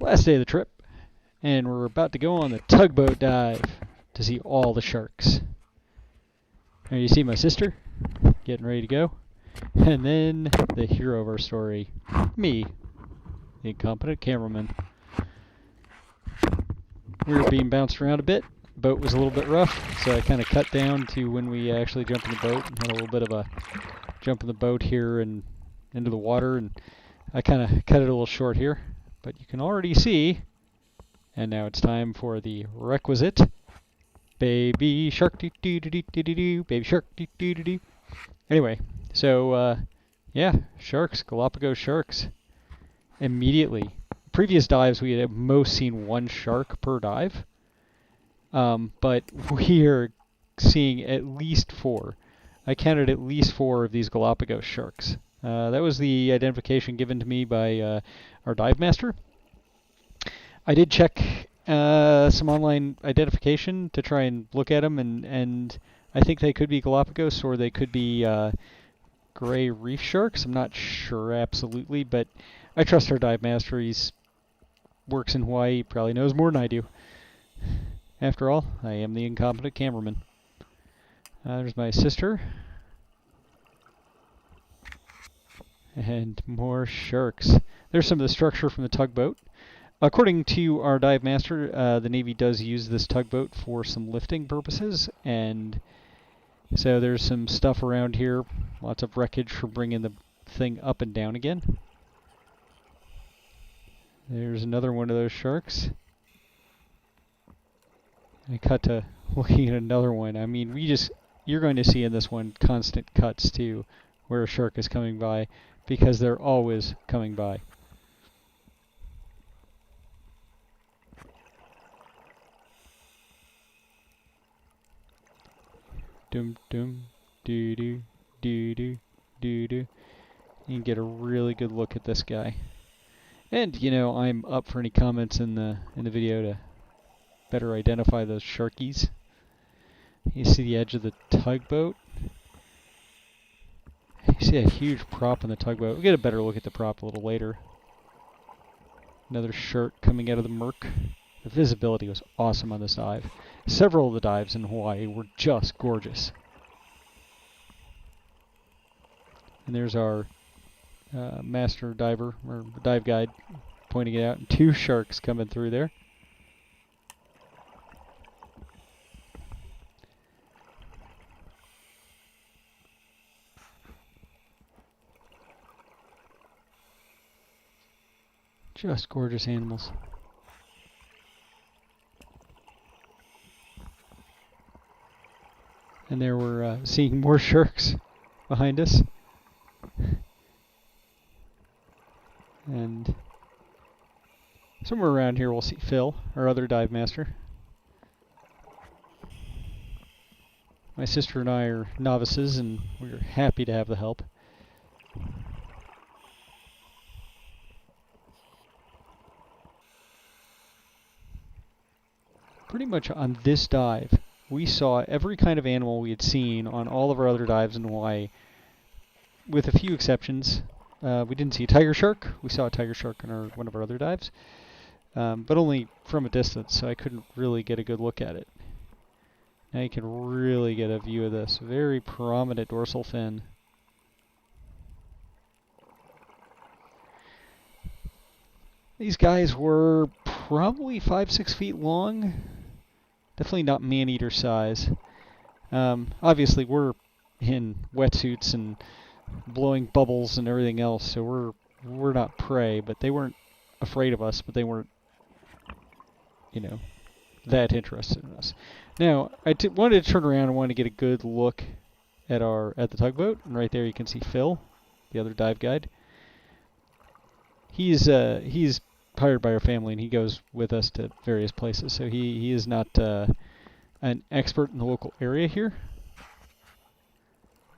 Last day of the trip, and we're about to go on the tugboat dive to see all the sharks. Now you see my sister getting ready to go, and then the hero of our story, me, the incompetent cameraman. We were being bounced around a bit. The boat was a little bit rough, so I kind of cut down to when we actually jumped in the boat, and had a little bit of a jump in the boat here and into the water, and I kind of cut it a little short here. But you can already see, and now it's time for the requisite baby shark doo doo doo doo doo doo, baby shark doo doo doo doo. Anyway, so yeah, sharks, Galapagos sharks. Immediately, previous dives we had at most seen one shark per dive, but we are seeing at least 4. I counted at least 4 of these Galapagos sharks. That was the identification given to me by our dive master. I did check some online identification to try and look at them, and I think they could be Galapagos or they could be gray reef sharks. I'm not sure absolutely, but I trust our dive master. He's works in Hawaii, he probably knows more than I do. After all, I am the incompetent cameraman. There's my sister. And more sharks. There's some of the structure from the tugboat. According to our dive master, the Navy does use this tugboat for some lifting purposes, and so there's some stuff around here, lots of wreckage for bringing the thing up and down again. There's another one of those sharks. I cut to looking at another one. I mean, you're going to see in this one constant cuts to where a shark is coming by, because they're always coming by. Dum dum doo doo doo doo doo doo. You can get a really good look at this guy. And you know, I'm up for any comments in the video to better identify those sharkies. You see the edge of the tugboat. You see a huge prop on the tugboat. We'll get a better look at the prop a little later. Another shark coming out of the murk. The visibility was awesome on this dive. Several of the dives in Hawaii were just gorgeous. And there's our master diver, or dive guide, pointing it out. And 2 sharks coming through there. Just gorgeous animals. And there we're seeing more sharks behind us. And somewhere around here we'll see Phil, our other dive master. My sister and I are novices, and we're happy to have the help. Pretty much on this dive, we saw every kind of animal we had seen on all of our other dives in Hawaii, with a few exceptions. We didn't see a tiger shark. We saw a tiger shark on one of our other dives, but only from a distance, so I couldn't really get a good look at it. Now you can really get a view of this. Very prominent dorsal fin. These guys were probably 5-6 feet long. Definitely not man-eater size. Obviously, we're in wetsuits and blowing bubbles and everything else, so we're not prey. But they weren't afraid of us. But they weren't, you know, that interested in us. Now, I wanted to turn around and wanted to get a good look at the tugboat. And right there, you can see Phil, the other dive guide. He's hired by our family, and he goes with us to various places, so he is not an expert in the local area here.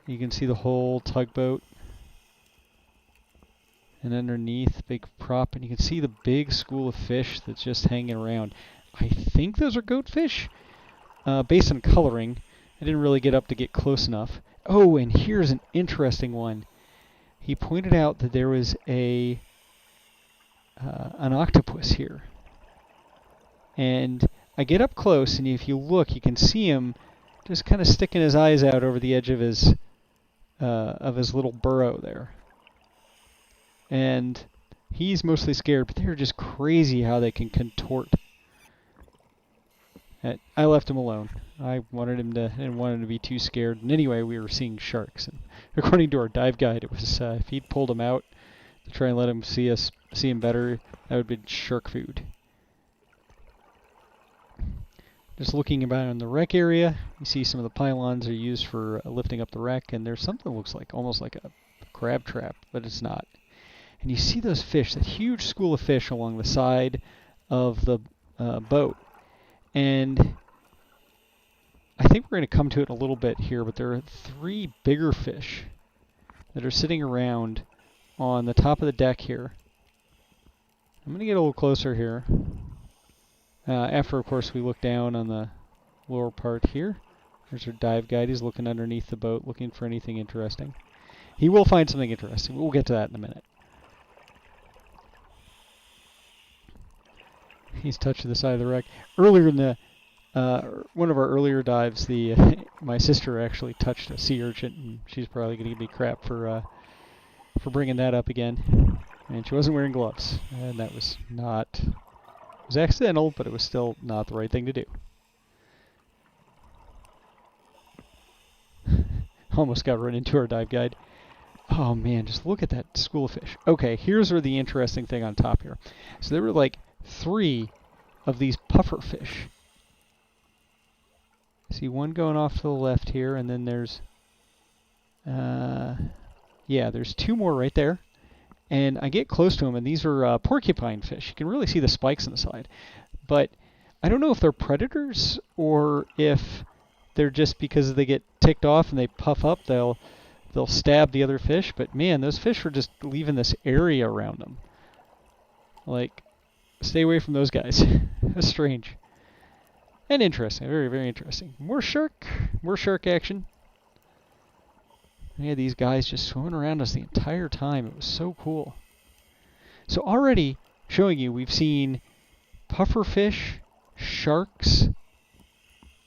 You can see the whole tugboat, and underneath, big prop, and you can see the big school of fish that's just hanging around. I think those are goatfish, based on coloring. I didn't really get up to get close enough. Oh, and here's an interesting one. He pointed out that there was a an octopus here. And I get up close, and if you look, you can see him just kind of sticking his eyes out over the edge of his little burrow there. And he's mostly scared, but they're just crazy how they can contort. I left him alone. I didn't want him to be too scared. And anyway, we were seeing sharks. And according to our dive guide, it was if he'd pulled him out to try and let him see him better, that would have been shark food. Just looking about in the wreck area, you see some of the pylons are used for lifting up the wreck, and there's something that looks like almost like a crab trap, but it's not. And you see those fish, that huge school of fish along the side of the boat. And I think we're going to come to it in a little bit here, but there are 3 bigger fish that are sitting around on the top of the deck here. I'm going to get a little closer here. After, of course, we look down on the lower part here. There's our dive guide. He's looking underneath the boat, looking for anything interesting. He will find something interesting. We'll get to that in a minute. He's touching the side of the wreck. Earlier in the one of our earlier dives, my sister actually touched a sea urchin, and she's probably going to give me crap for bringing that up again. And she wasn't wearing gloves, and that was not. It was accidental, but it was still not the right thing to do. Almost got run into our dive guide. Oh man, just look at that school of fish. Okay, here's where the interesting thing on top here. So there were like 3 of these puffer fish. See one going off to the left here, and then there's there's 2 more right there. And I get close to them, and these are porcupine fish. You can really see the spikes on the side. But I don't know if they're predators or if they're just because they get ticked off and they puff up, they'll stab the other fish. But man, those fish were just leaving this area around them. Like, stay away from those guys. That's strange. And interesting. Very, very interesting. More shark action. We had these guys just swimming around us the entire time. It was so cool. So already showing you, we've seen pufferfish, sharks,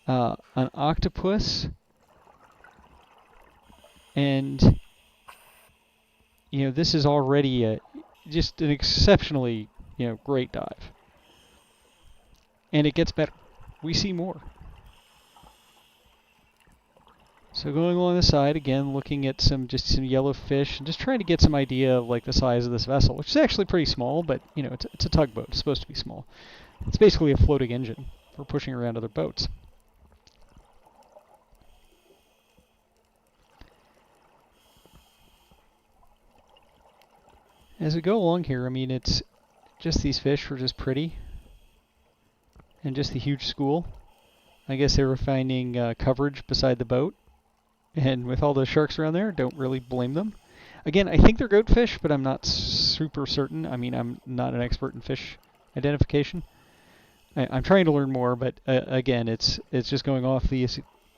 an octopus, and this is already just an exceptionally great dive. And it gets better. We see more. So going along the side, again, looking at some yellow fish, and just trying to get some idea of like the size of this vessel, which is actually pretty small, but it's a tugboat. It's supposed to be small. It's basically a floating engine for pushing around other boats. As we go along here, I mean, it's just these fish were just pretty, and just the huge school. I guess they were finding coverage beside the boat. And with all those sharks around there, don't really blame them. Again, I think they're goatfish, but I'm not super certain. I mean, I'm not an expert in fish identification. I'm trying to learn more, but again, it's just going off the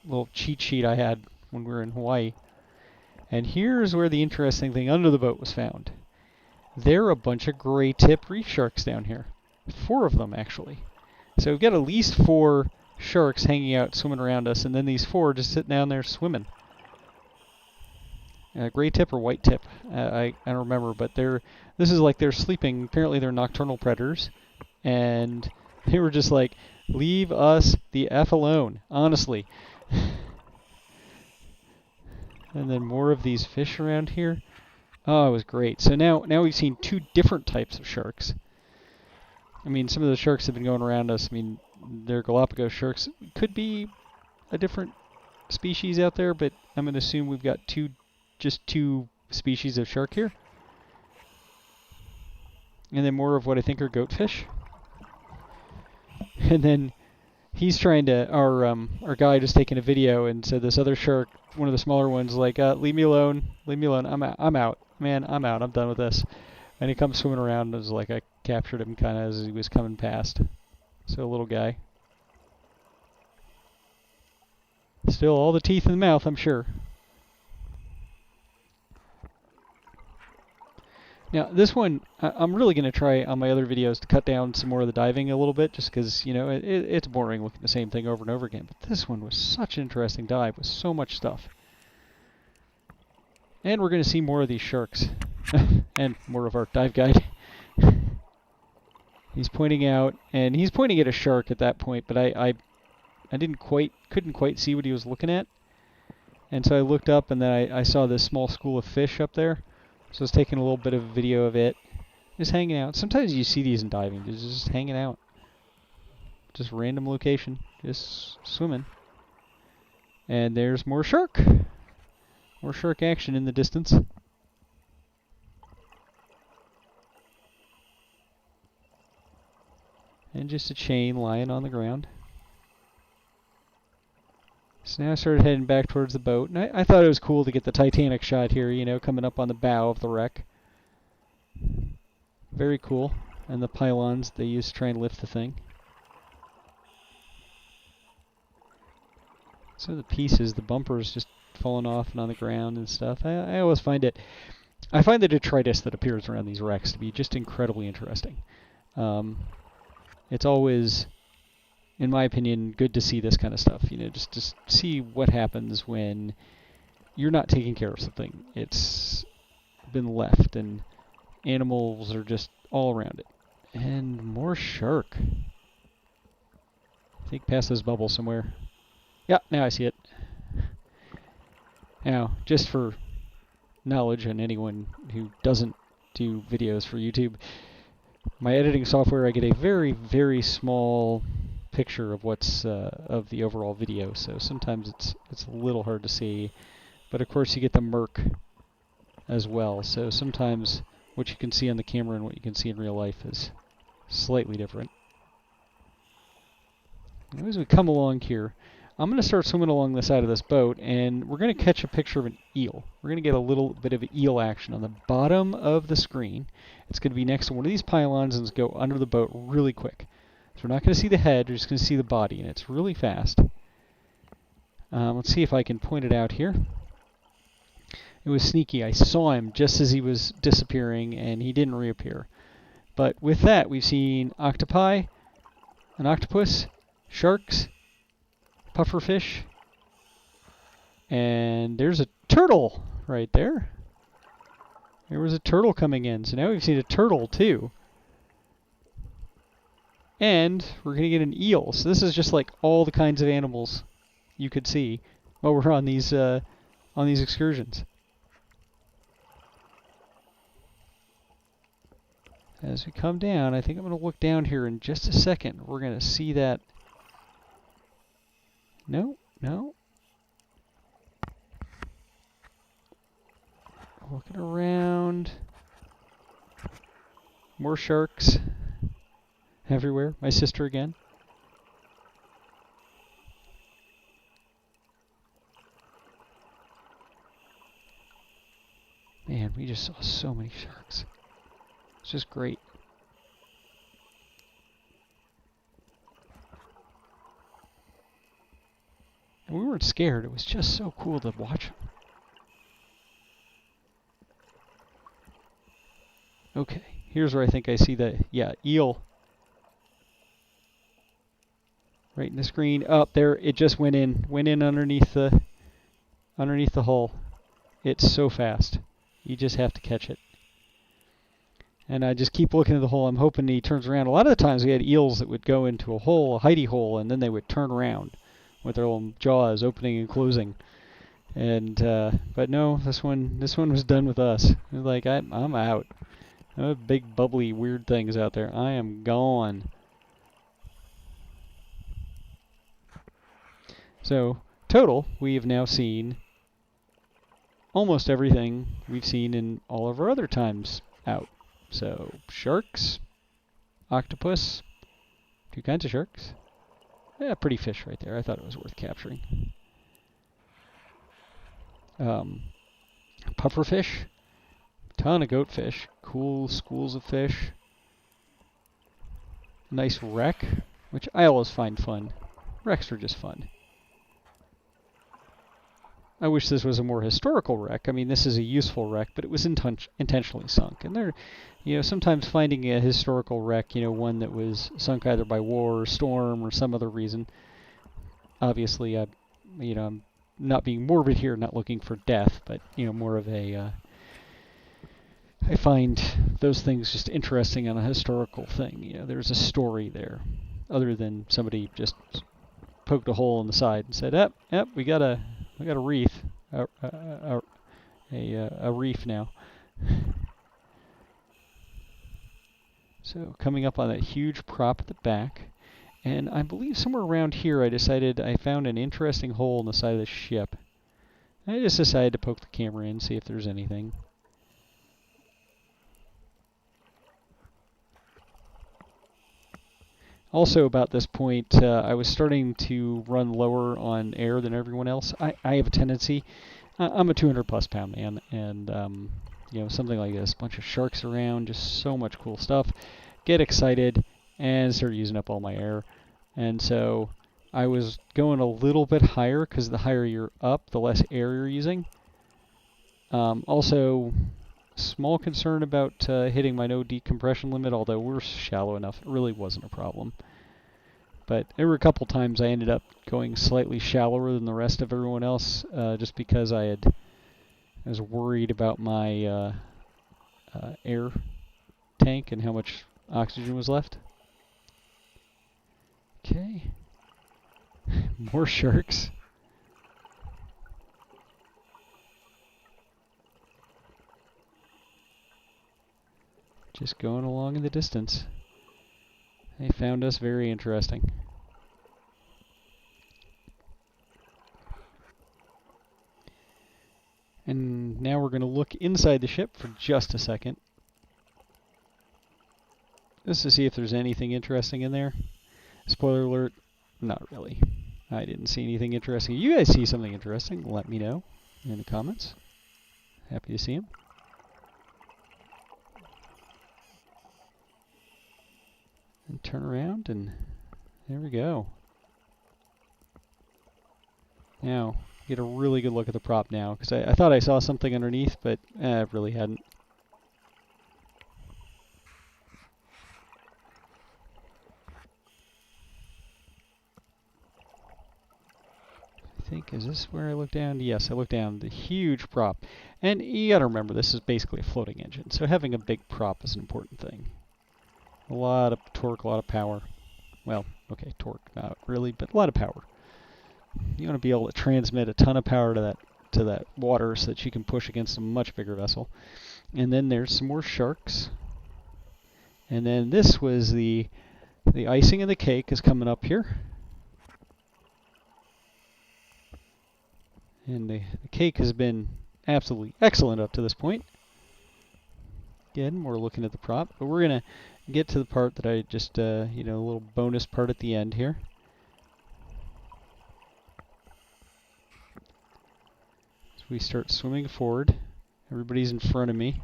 little cheat sheet I had when we were in Hawaii. And here's where the interesting thing under the boat was found. There are a bunch of gray tip reef sharks down here. 4 of them, actually. So we've got at least 4 sharks hanging out, swimming around us, and then these 4 just sitting down there swimming. Gray tip or white tip, I don't remember, but this is like they're sleeping. Apparently they're nocturnal predators, and they were just like, leave us the F alone, honestly. And then more of these fish around here. Oh, it was great. So now we've seen 2 different types of sharks. I mean, some of the sharks have been going around us. I mean, they're Galapagos sharks. Could be a different species out there, but I'm going to assume we've got just two species of shark here. And then more of what I think are goatfish. And then he's trying to, our guide is taking a video and said this other shark, one of the smaller ones, like, leave me alone, I'm out, man, I'm out, I'm done with this. And he comes swimming around, and it was like I captured him kind of as he was coming past. So a little guy. Still all the teeth in the mouth, I'm sure. Now, this one, I'm really going to try on my other videos to cut down some more of the diving a little bit, just because, you know, it's boring looking at the same thing over and over again. But this one was such an interesting dive with so much stuff. And we're going to see more of these sharks and more of our dive guide. He's pointing out, and he's pointing at a shark at that point, but I couldn't quite see what he was looking at. And so I looked up, and then I saw this small school of fish up there. So I was taking a little bit of a video of it. Just hanging out. Sometimes you see these in diving. They're just hanging out. Just random location. Just swimming. And there's more shark. More shark action in the distance. And just a chain lying on the ground. So now I started heading back towards the boat. And I thought it was cool to get the Titanic shot here, you know, coming up on the bow of the wreck. Very cool. And the pylons they use to try and lift the thing. So the pieces, the bumpers just falling off and on the ground and stuff. I always find it, I find the detritus that appears around these wrecks to be just incredibly interesting. It's always, in my opinion, good to see this kind of stuff. You know, just to see what happens when you're not taking care of something. It's been left and animals are just all around it. And more shark. I think past this bubble somewhere. Yeah, now I see it. Now, just for knowledge and anyone who doesn't do videos for YouTube, my editing software, I get a very, very small picture of what's of the overall video. So sometimes it's a little hard to see, but of course you get the murk as well. So sometimes what you can see on the camera and what you can see in real life is slightly different. As we come along here, I'm going to start swimming along the side of this boat, and we're going to catch a picture of an eel. We're going to get a little bit of eel action on the bottom of the screen. It's going to be next to one of these pylons and go under the boat really quick. So we're not going to see the head, we're just going to see the body, and it's really fast. Let's see if I can point it out here. It was sneaky. I saw him just as he was disappearing, and he didn't reappear. But with that, we've seen octopi, an octopus, sharks, pufferfish, and there's a turtle right there. There was a turtle coming in, so now we've seen a turtle too. And we're going to get an eel. So this is just like all the kinds of animals you could see while we're on these excursions. As we come down, I think I'm going to look down here in just a second. We're going to see that. No. Looking around. More sharks everywhere. My sister again. Man, we just saw so many sharks. It's just great. And we weren't scared. It was just so cool to watch them. Okay, here's where I think I see the, eel. Right in the screen. Up there, it just went in underneath the hull. It's so fast. You just have to catch it. And I just keep looking at the hole. I'm hoping he turns around. A lot of the times we had eels that would go into a hole, a hidey hole, and then they would turn around with their little jaws opening and closing. And but no, this one was done with us. It was like I'm out. Big bubbly weird things out there. I am gone. So total, we have now seen almost everything we've seen in all of our other times out. So sharks, octopus, two kinds of sharks. Yeah, pretty fish right there. I thought it was worth capturing. Pufferfish, ton of goatfish, cool schools of fish. Nice wreck, which I always find fun. Wrecks are just fun. I wish this was a more historical wreck. I mean, this is a useful wreck, but it was intentionally sunk. And there, sometimes finding a historical wreck, one that was sunk either by war or storm or some other reason. Obviously, I'm not being morbid here, not looking for death, but more of a. I find those things just interesting on a historical thing. There's a story there, other than somebody just poked a hole in the side and said, "Yep, we got a reef, a reef now." So coming up on that huge prop at the back, and I believe somewhere around here I found an interesting hole in the side of the ship. I just decided to poke the camera in, see if there's anything. Also, about this point, I was starting to run lower on air than everyone else. I have a tendency, I'm a 200-plus pound man, and something like this, a bunch of sharks around, just so much cool stuff. Get excited and start using up all my air. And so I was going a little bit higher because the higher you're up, the less air you're using. Also, small concern about hitting my no decompression limit, although we're shallow enough, it really wasn't a problem. But there were a couple times I ended up going slightly shallower than the rest of everyone else, just because I was worried about my air tank and how much oxygen was left. Okay. More sharks. Just going along in the distance. They found us very interesting. And now we're going to look inside the ship for just a second, just to see if there's anything interesting in there. Spoiler alert, not really. I didn't see anything interesting. You guys see something interesting, let me know in the comments. Happy to see them. And turn around, and there we go. Now, get a really good look at the prop now, because I thought I saw something underneath, but I really hadn't. I think, is this where I look down? Yes, I look down. The huge prop. And you gotta remember, this is basically a floating engine, so having a big prop is an important thing. A lot of torque, a lot of power. Well, okay, torque, not really, but a lot of power. You want to be able to transmit a ton of power to that water so that you can push against a much bigger vessel. And then there's some more sharks. And then this was the icing of the cake is coming up here. And the cake has been absolutely excellent up to this point. Again, we're looking at the prop, but we're going to get to the part that I just, a little bonus part at the end here. As we start swimming forward, everybody's in front of me.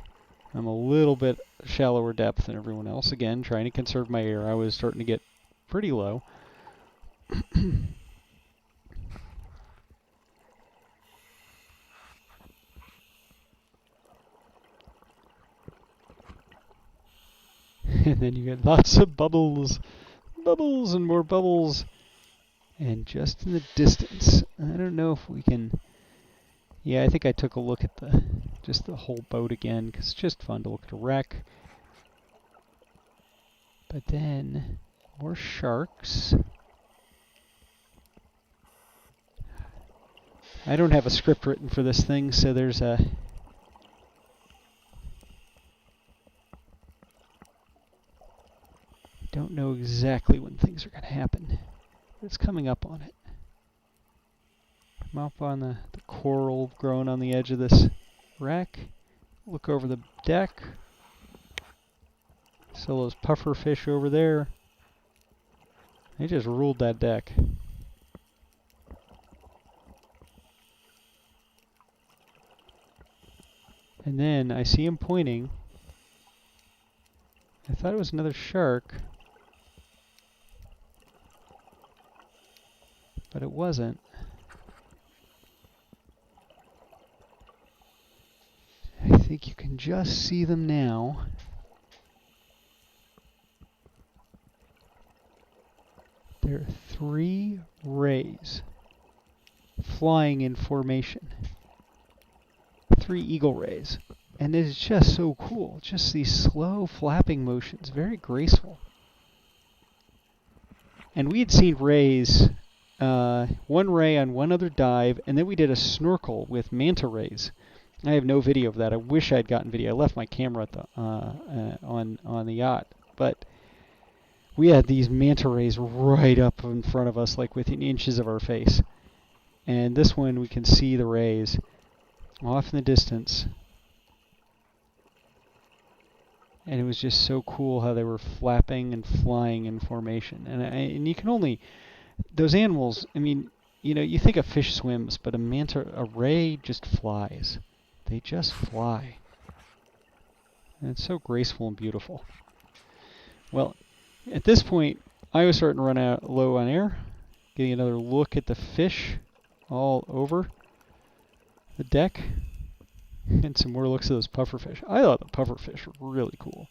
I'm a little bit shallower depth than everyone else. Again, trying to conserve my air. I was starting to get pretty low. And then you get lots of bubbles. Bubbles and more bubbles. And just in the distance, I don't know if we can... Yeah, I think I took a look at just the whole boat again, because it's just fun to look at a wreck. But then, more sharks. I don't have a script written for this thing, so there's a... Don't know exactly when things are going to happen. It's coming up on it. I'm up on the coral growing on the edge of this wreck. Look over the deck. So those puffer fish over there. They just ruled that deck. And then I see him pointing. I thought it was another shark. But it wasn't. think you can just see them now. There are 3 rays flying in formation. 3 eagle rays. And it's just so cool. Just these slow flapping motions, very graceful. And we had seen rays, 1 ray on one other dive, and then we did a snorkel with manta rays. I have no video of that. I wish I'd gotten video. I left my camera at the, on the yacht, but we had these manta rays right up in front of us, like within inches of our face. And this one, we can see the rays off in the distance. And it was just so cool how they were flapping and flying in formation. And you can only, those animals, I mean, you know, you think a fish swims, but a ray just flies. They just fly. And it's so graceful and beautiful. Well, at this point, I was starting to run out low on air. Getting another look at the fish all over the deck. And some more looks at those pufferfish. I thought the pufferfish were really cool.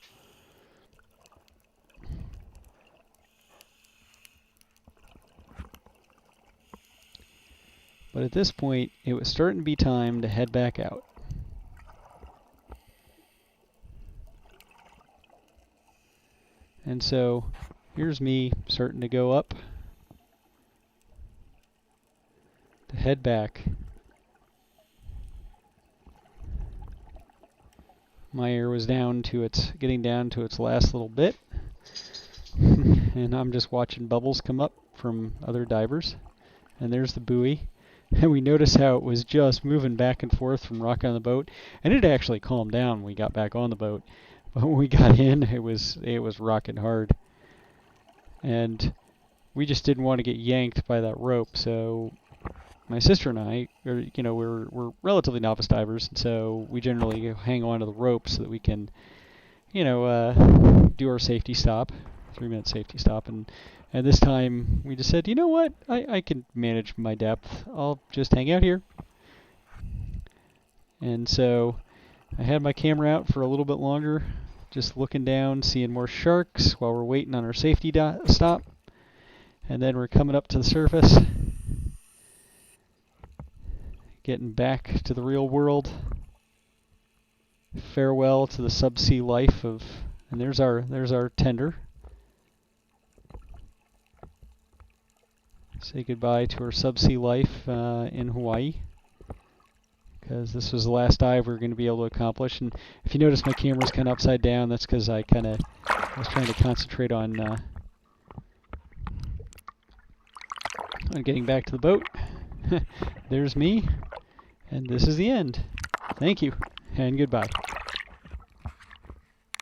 But at this point, it was starting to be time to head back out. And so, here's me starting to go up to head back. My air was getting down to its last little bit. And I'm just watching bubbles come up from other divers. And there's the buoy. And we noticed how it was just moving back and forth from rocking on the boat. And it actually calmed down when we got back on the boat. But when we got in, it was rocking hard. And we just didn't want to get yanked by that rope. So my sister and I, we're relatively novice divers, and so we generally hang on to the rope so that we can, do our safety stop, 3-minute safety stop. And this time we just said, you know what, I can manage my depth. I'll just hang out here. And so I had my camera out for a little bit longer, just looking down, seeing more sharks while we're waiting on our safety stop. And then we're coming up to the surface, getting back to the real world. Farewell to the subsea life of, and there's our tender. Say goodbye to our subsea life in Hawaii, because this was the last dive we were going to be able to accomplish. And if you notice, my camera's kind of upside down. That's because I was trying to concentrate on getting back to the boat. There's me, and this is the end. Thank you, and goodbye.